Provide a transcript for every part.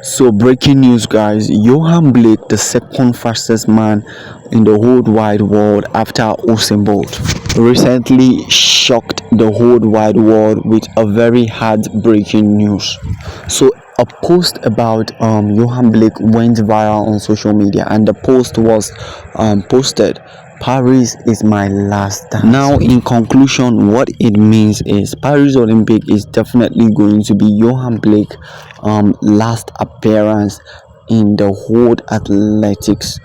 So breaking news guys, Yohan Blake, the second fastest man in the whole wide world after Usain Bolt, recently shocked the whole wide world with a very heartbreaking news. So a post about Yohan Blake went viral on social media, and the post was posted, Paris is my last dance. Now, in conclusion, what it means is Paris Olympic is definitely going to be Yohan Blake last appearance in the whole athletics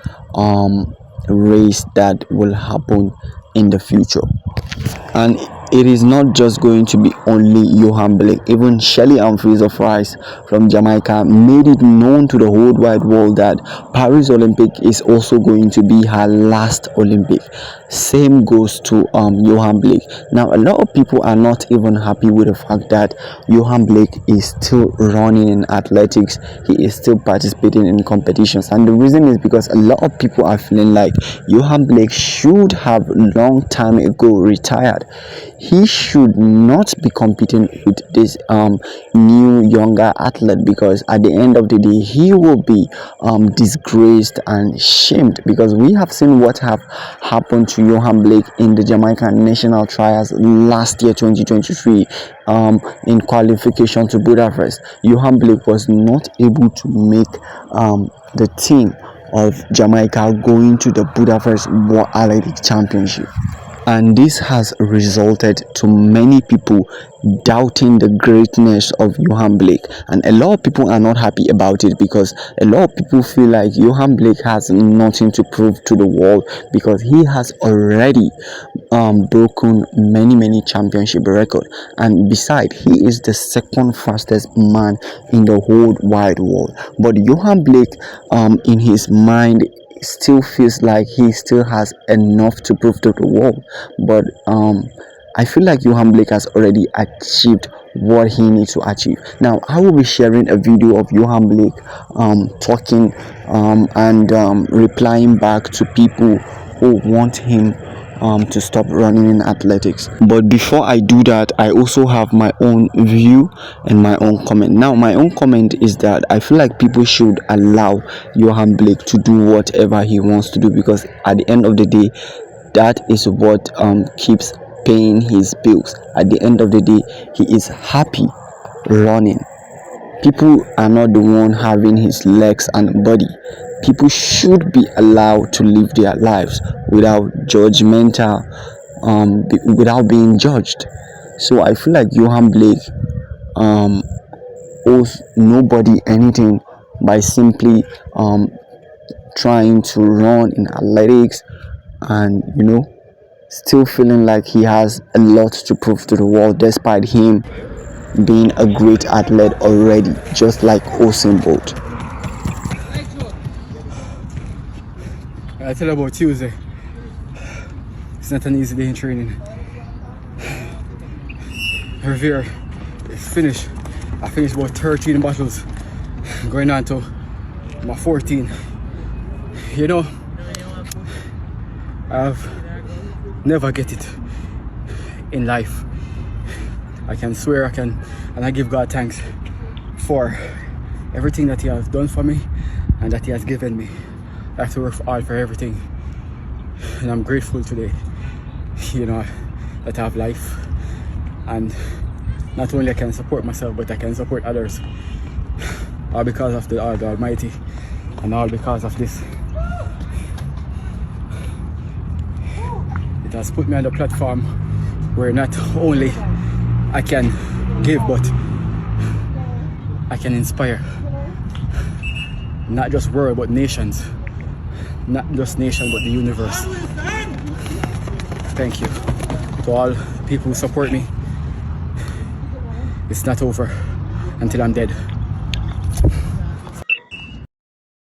race that will happen in the future. And it is not just going to be only Yohan Blake. Even Shelly and Fraser Price from Jamaica made it known to the whole wide world that Paris Olympic is also going to be her last Olympic. Same goes to Yohan Blake. Now, a lot of people are not even happy with the fact that Yohan Blake is still running in athletics. He is still participating in competitions, and the reason is because a lot of people are feeling like Yohan Blake should have long time ago retired. He should not be competing with this new younger athlete, because at the end of the day he will be disgraced and shamed, because we have seen what have happened to Yohan Blake in the Jamaican national trials last year 2023 in qualification to Budapest. Yohan Blake was not able to make the team of Jamaica going to the Budapest World Athletic Championship, and this has resulted to many people doubting the greatness of Yohan Blake. And a lot of people are not happy about it, because a lot of people feel like Yohan Blake has nothing to prove to the world, because he has already broken many championship record, and besides, he is the second fastest man in the whole wide world. But Yohan Blake in his mind still feels like he still has enough to prove to the world. But I feel like Yohan Blake has already achieved what he needs to achieve. Now, I will be sharing a video of Yohan Blake talking and replying back to people who want him to stop running in athletics. But before I do that, I also have my own view and my own comment. Now, my own comment is that I feel like people should allow Yohan Blake to do whatever he wants to do, because at the end of the day, that is what keeps paying his bills. At the end of the day, he is happy running. People are not the one having his legs and body. People should be allowed to live their lives without judgmental, without being judged. So I feel like Yohan Blake owes nobody anything by simply trying to run in athletics, and still feeling like he has a lot to prove to the world, despite him being a great athlete already, just like Usain Bolt. I tell you about Tuesday. It's not an easy day in training. Revere is finished. I finished about 13 battles, going on to my 14. I've never get it in life. I can swear and I give God thanks for everything that he has done for me and that he has given me. I have to work hard for everything, and I'm grateful today, that I have life, and not only I can support myself, but I can support others, all because of the Almighty, and all because of this. It has put me on the platform where not only I can give, but I can inspire, not just world, but nations. Not just nation, but the universe. Thank you to all people who support me. It's not over until I'm dead.